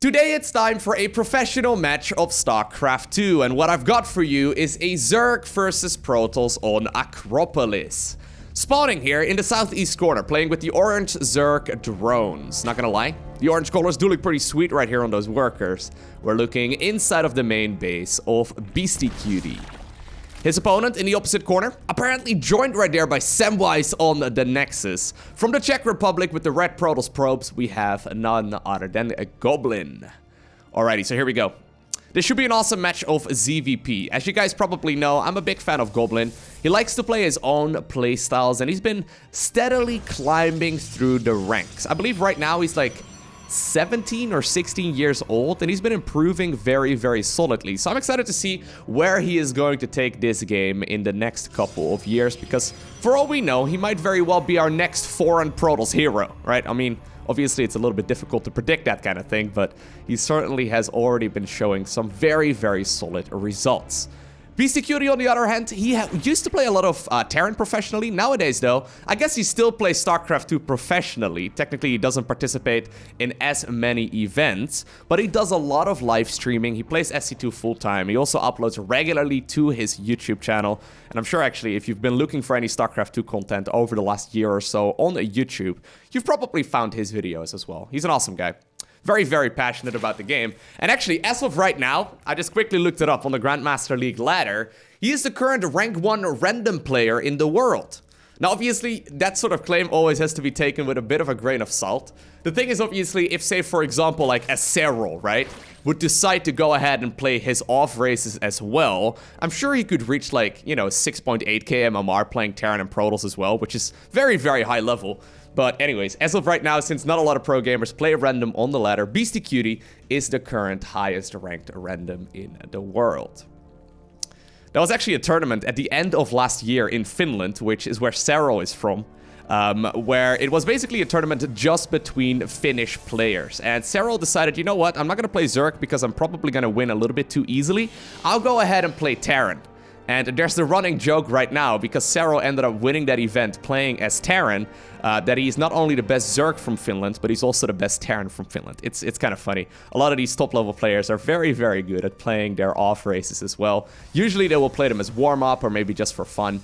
Today it's time for a professional match of StarCraft 2, and what I've got for you is a Zerg versus Protoss on Acropolis. Spawning here in the southeast corner, playing with the orange Zerg drones. Not gonna lie, the orange colors do look pretty sweet right here on those workers. We're looking inside of the main base of BeastyQT. His opponent in the opposite corner, apparently joined right there by Samwise on the Nexus. From the Czech Republic with the red Protoss probes, we have none other than a Goblin. Alrighty, so here we go. This should be an awesome match of ZVP. As you guys probably know, I'm a big fan of Goblin. He likes to play his own playstyles, and he's been steadily climbing through the ranks. I believe right now he's like 17 or 16 years old, and he's been improving very, very solidly. So I'm excited to see where he is going to take this game in the next couple of years, because for all we know, he might very well be our next foreign Protoss hero, right? I mean, obviously it's a little bit difficult to predict that kind of thing, but he certainly has already been showing some very, very solid results. BeastyQT, on the other hand, he used to play a lot of Terran professionally. Nowadays, though, I guess he still plays StarCraft 2 professionally. Technically, he doesn't participate in as many events, but he does a lot of live streaming. He plays SC2 full-time. He also uploads regularly to his YouTube channel. And I'm sure, actually, if you've been looking for any StarCraft 2 content over the last year or so on YouTube, you've probably found his videos as well. He's an awesome guy. Very, very passionate about the game. And actually, as of right now, I just quickly looked it up on the Grandmaster League ladder. He is the current rank 1 random player in the world. Now, obviously, that sort of claim always has to be taken with a bit of a grain of salt. The thing is, obviously, if, say, for example, like a Serral, right, would decide to go ahead and play his off races as well, I'm sure he could reach, like, you know, 6.8k MMR playing Terran and Protoss as well, which is very, very high level. But anyways, as of right now, since not a lot of pro gamers play random on the ladder, BeastyQT is the current highest ranked random in the world. There was actually a tournament at the end of last year in Finland, which is where Serral is from, where it was basically a tournament just between Finnish players. And Serral decided, you know what, I'm not going to play Zerg because I'm probably going to win a little bit too easily. I'll go ahead and play Terran. And there's the running joke right now, because Serral ended up winning that event playing as Terran, that he's not only the best Zerg from Finland, but he's also the best Terran from Finland. It's kind of funny. A lot of these top-level players are very, very good at playing their off races as well. Usually they will play them as warm-up or maybe just for fun,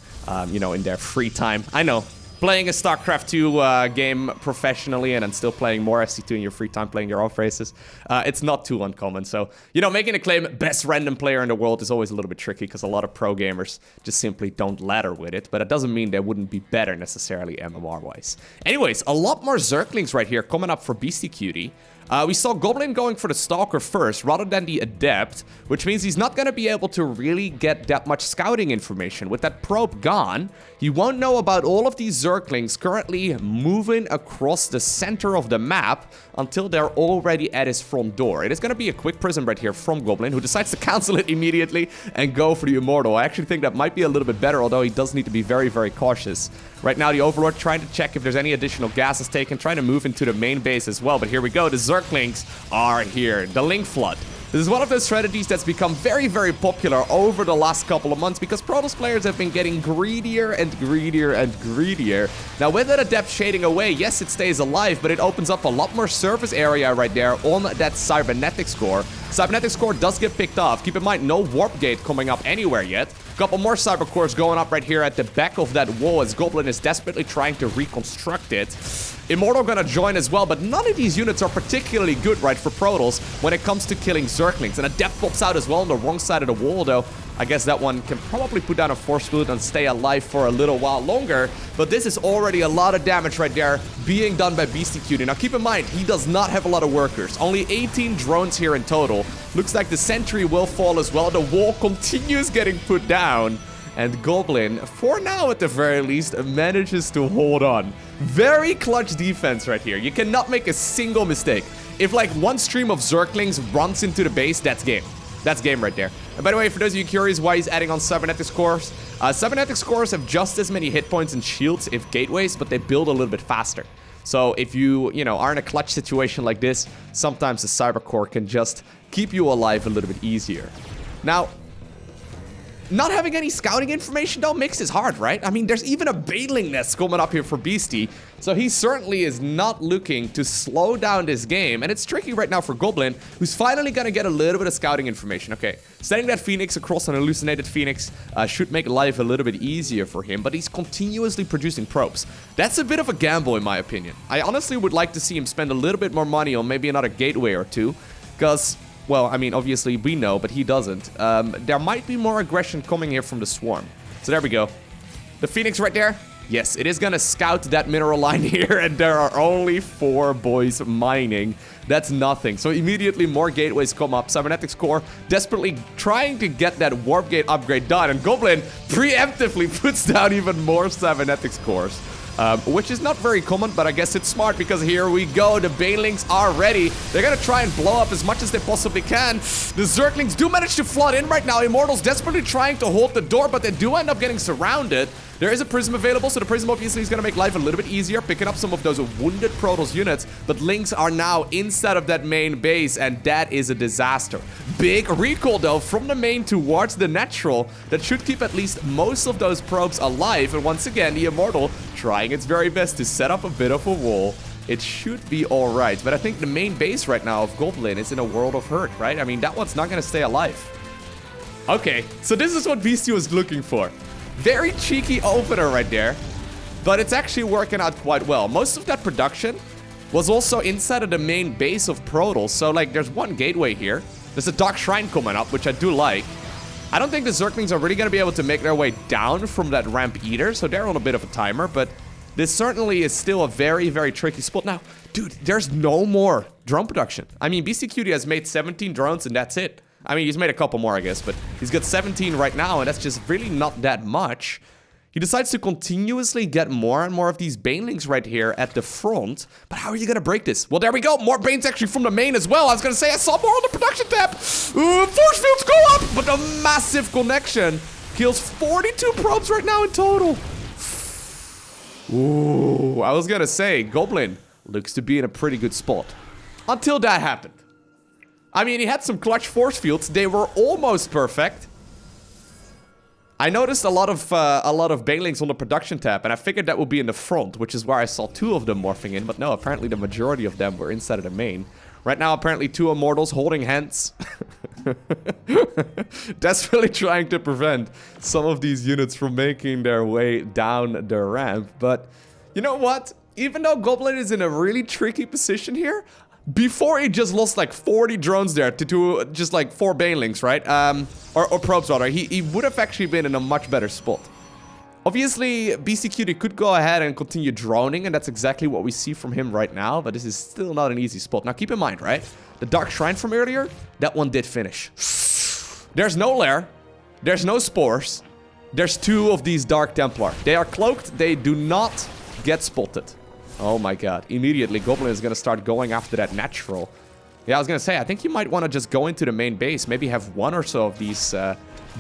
you know, in their free time. I know. Playing a StarCraft 2 game professionally and then still playing more SC2 in your free time, playing your off races, it's not too uncommon. So, you know, making a claim best random player in the world is always a little bit tricky because a lot of pro gamers just simply don't ladder with it. But it doesn't mean they wouldn't be better necessarily MMR-wise. Anyways, a lot more Zerglings right here coming up for BeastyQT. We saw Goblin going for the Stalker first rather than the Adept, which means he's not going to be able to really get that much scouting information. With that probe gone, he won't know about all of these Zerglings currently moving across the center of the map until they're already at his front door. It is going to be a quick prism right here from Goblin, who decides to cancel it immediately and go for the Immortal. I actually think that might be a little bit better, although he does need to be very, very cautious. Right now, the Overlord trying to check if there's any additional gases taken, trying to move into the main base as well. But here we go, the Zerglings are here. The Link Flood. This is one of those strategies that's become very, very popular over the last couple of months because Protoss players have been getting greedier and greedier and greedier. Now, with that Adept shading away, yes, it stays alive, but it opens up a lot more surface area right there on that Cybernetics core. Cybernetics core does get picked off. Keep in mind, no Warp Gate coming up anywhere yet. Couple more Cyber Cores going up right here at the back of that wall as Goblin is desperately trying to reconstruct it. Immortal gonna join as well, but none of these units are particularly good, right, for Protoss when it comes to killing Zerglings. And Adept pops out as well on the wrong side of the wall, though. I guess that one can probably put down a Force Field and stay alive for a little while longer. But this is already a lot of damage right there being done by BeastyQT. Now, keep in mind, he does not have a lot of workers. Only 18 drones here in total. Looks like the sentry will fall as well. The wall continues getting put down. And Goblin, for now at the very least, manages to hold on. Very clutch defense right here. You cannot make a single mistake. If like one stream of Zerglings runs into the base, that's game. That's game right there. And by the way, for those of you curious why he's adding on Cybernetics cores, Cybernetics cores have just as many hit points and shields if gateways, but they build a little bit faster. So if you know, are in a clutch situation like this, sometimes the Cyber Core can just keep you alive a little bit easier. Now, Not having any scouting information, though, makes this hard, right? I mean, there's even a Baneling nest coming up here for Beasty. So he certainly is not looking to slow down this game. And it's tricky right now for Goblin, who's finally gonna get a little bit of scouting information. Okay, setting that Phoenix across an hallucinated Phoenix should make life a little bit easier for him. But he's continuously producing probes. That's a bit of a gamble, in my opinion. I honestly would like to see him spend a little bit more money on maybe another gateway or two. Because... well, I mean, obviously we know, but he doesn't. There might be more aggression coming here from the swarm. So there we go. The Phoenix right there. Yes, it is gonna scout that mineral line here, and there are only 4 boys mining. That's nothing. So immediately more gateways come up. Cybernetics Core desperately trying to get that warp gate upgrade done, and Goblin preemptively puts down even more Cybernetics Cores. Which is not very common, but I guess it's smart because here we go. The Banelings are ready. They're gonna try and blow up as much as they possibly can. The Zerglings do manage to flood in right now. Immortals desperately trying to hold the door, but they do end up getting surrounded. There is a Prism available, so the Prism obviously is gonna make life a little bit easier, picking up some of those wounded Protoss units, but Lings are now inside of that main base, and that is a disaster. Big recall, though, from the main towards the natural. That should keep at least most of those probes alive, and once again, the Immortal trying its very best to set up a bit of a wall. It should be alright, but I think the main base right now of Goblin is in a world of hurt, right? I mean, that one's not gonna stay alive. Okay, so this is what Beasty was looking for. Very cheeky opener right there, but it's actually working out quite well. Most of that production was also inside of the main base of Protoss, so like there's one gateway here. There's a Dark Shrine coming up, which I do like. I don't think the Zerglings are really going to be able to make their way down from that ramp either, so they're on a bit of a timer, but this certainly is still a very, very tricky spot. Now, dude, there's no more drone production. I mean, BeastyQT has made 17 drones and that's it. I mean, he's made a couple more, I guess, but he's got 17 right now, and that's just really not that much. He decides to continuously get more and more of these Banelings right here at the front. But how are you gonna break this? Well, there we go. More Banes actually from the main as well. I was gonna say I saw more on the production tab. Force fields go up, but a massive connection kills 42 probes right now in total. Ooh, I was gonna say, Goblin looks to be in a pretty good spot. Until that happened. I mean, he had some clutch force fields. They were almost perfect. I noticed a lot of Banelings on the production tab, and I figured that would be in the front, which is where I saw 2 of them morphing in. But no, apparently the majority of them were inside of the main. Right now, apparently 2 Immortals holding hands. Desperately trying to prevent some of these units from making their way down the ramp. But you know what? Even though Goblin is in a really tricky position here, before he just lost like 40 drones there to just like 4 Banelings, right? Or probes rather, he would have actually been in a much better spot. Obviously, BeastyQT could go ahead and continue droning, and that's exactly what we see from him right now, but this is still not an easy spot. Now keep in mind, right? The Dark Shrine from earlier, that one did finish. There's no lair, there's no spores, there's 2 of these Dark Templar. They are cloaked, they do not get spotted. Oh my god. Immediately, Goblin is going to start going after that natural. Yeah, I was going to say, I think you might want to just go into the main base. Maybe have 1 or so of these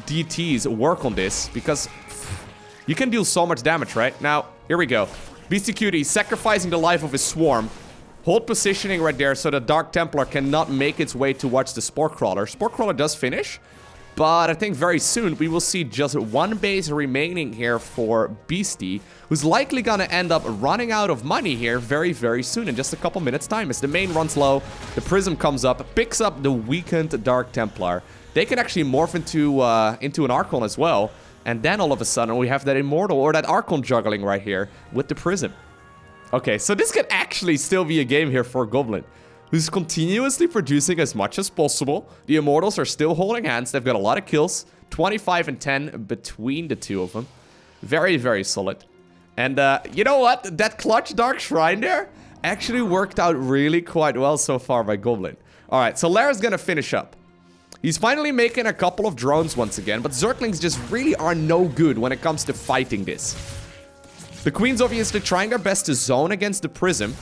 DTs work on this. Because you can deal so much damage, right? Now, here we go. BeastyQT sacrificing the life of his swarm. Hold positioning right there so the Dark Templar cannot make its way towards the Spore Crawler. Spore Crawler does finish. But I think very soon we will see just 1 base remaining here for Beasty, who's likely gonna end up running out of money here very, very soon in just a couple minutes time. As the main runs low, the Prism comes up, picks up the weakened Dark Templar. They can actually morph into an Archon as well. And then all of a sudden we have that Immortal or that Archon juggling right here with the Prism. Okay, so this could actually still be a game here for Goblin, who's continuously producing as much as possible. The Immortals are still holding hands. They've got a lot of kills. 25 and 10 between the 2 of them. Very, very solid. And you know what? That clutch Dark Shrine there actually worked out really quite well so far by Goblin. Alright, so Lara's gonna finish up. He's finally making a couple of drones once again, but Zerglings just really are no good when it comes to fighting this. The Queen's obviously trying their best to zone against the Prism.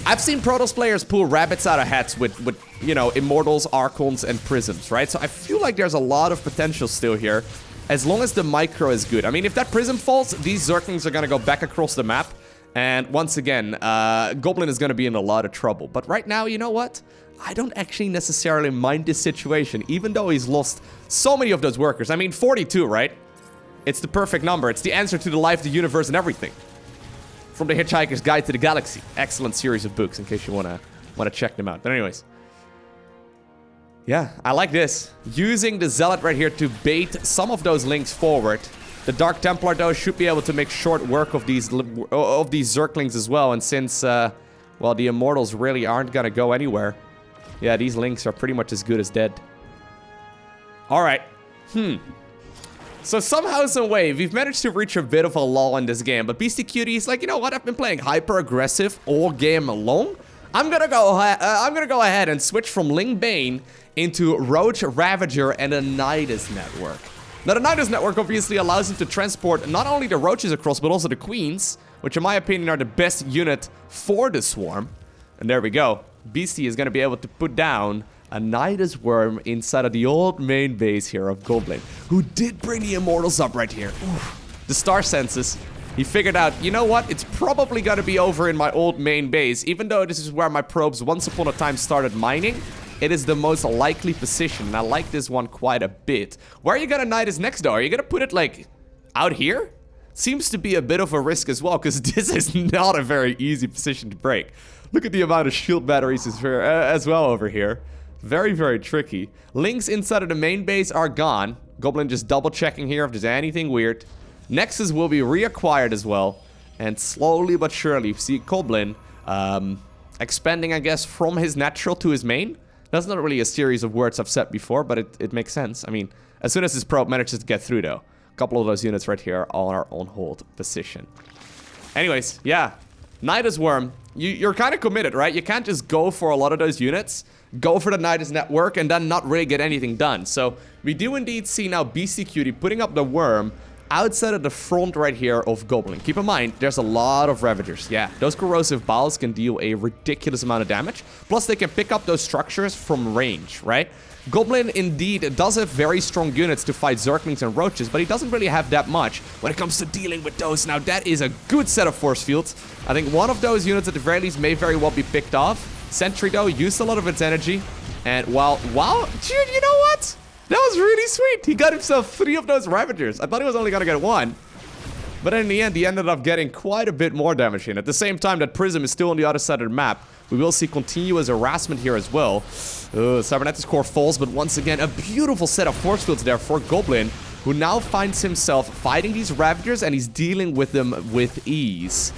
I've seen Protoss players pull rabbits out of hats with, you know, Immortals, Archons, and Prisms, right? So I feel like there's a lot of potential still here, as long as the micro is good. I mean, if that Prism falls, these Zerglings are gonna go back across the map, And once again, Goblin is going to be in a lot of trouble. But right now, you know what? I don't actually necessarily mind this situation, even though he's lost so many of those workers. I mean, 42, right? It's the perfect number. It's the answer to the life, the universe, and everything. From The Hitchhiker's Guide to the Galaxy. Excellent series of books, in case you wanna check them out. But anyways. Yeah, I like this. Using the Zealot right here to bait some of those links forward. The Dark Templar, though, should be able to make short work of these Zerglings as well. And since, well, the Immortals really aren't gonna go anywhere. Yeah, these links are pretty much as good as dead. Alright. So somehow, some way, we've managed to reach a bit of a lull in this game. But BeastyQT is like, you know what? I've been playing hyper-aggressive all game long. I'm gonna go ahead and switch from Ling Bane into Roach, Ravager, and a Nidus Network. Now, the Nidus Network obviously allows him to transport not only the Roaches across, but also the Queens, which in my opinion are the best unit for the Swarm. And there we go. Beastie is gonna be able to put down a Nidus Worm inside of the old main base here of Goblin, who did bring the Immortals up right here. Oof. The Star Senses. He figured out, you know what? It's probably gonna be over in my old main base, even though this is where my probes once upon a time started mining. It is the most likely position, and I like this one quite a bit. Where are you gonna Nidus next, though? Are you gonna put it, like, out here? Seems to be a bit of a risk as well, because this is not a very easy position to break. Look at the amount of shield batteries as well over here. Very, very tricky. Links inside of the main base are gone. Goblin just double checking here if there's anything weird. Nexus will be reacquired as well. And slowly but surely, you see Goblin expanding, I guess, from his natural to his main. That's not really a series of words I've said before, but it makes sense. I mean, as soon as his probe manages to get through, though. A couple of those units right here are on hold position. Anyways, yeah. Nidus Worm, you're kind of committed, right? You can't just go for a lot of those units, go for the Nidus Network, and then not really get anything done. So we do indeed see now BeastyQT putting up the Worm outside of the front right here of Goblin. Keep in mind, there's a lot of Ravagers. Yeah, those Corrosive Bowels can deal a ridiculous amount of damage. Plus, they can pick up those structures from range, right? Goblin indeed does have very strong units to fight Zerglings and Roaches, but he doesn't really have that much when it comes to dealing with those. Now, that is a good set of force fields. I think one of those units at the very least may very well be picked off. Sentry, though, used a lot of its energy. And wow, dude, you know what? That was really sweet. He got himself 3 of those Ravagers. I thought he was only gonna get 1. But in the end, he ended up getting quite a bit more damage in. At the same time, that Prism is still on the other side of the map. We will see continuous harassment here as well. Cybernetic core falls, but once again, a beautiful set of force fields there for Goblin, who now finds himself fighting these Ravagers, and he's dealing with them with ease.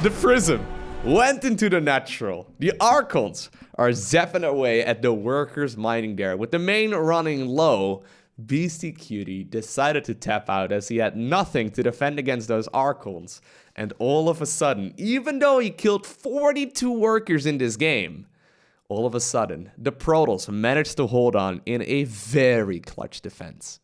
The Prism went into the natural. The Archons are zapping away at the workers mining there. With the main running low, BeastyQT decided to tap out as he had nothing to defend against those Archons. And all of a sudden, even though he killed 42 workers in this game, all of a sudden, the Protoss managed to hold on in a very clutch defense.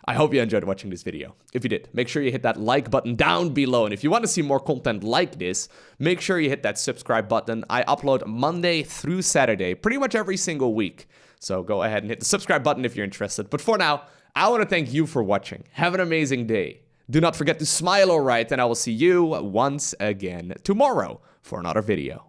I hope you enjoyed watching this video. If you did, make sure you hit that like button down below. And if you want to see more content like this, make sure you hit that subscribe button. I upload Monday through Saturday, pretty much every single week. So go ahead and hit the subscribe button if you're interested. But for now, I want to thank you for watching. Have an amazing day. Do not forget to smile, alright, and I will see you once again tomorrow for another video.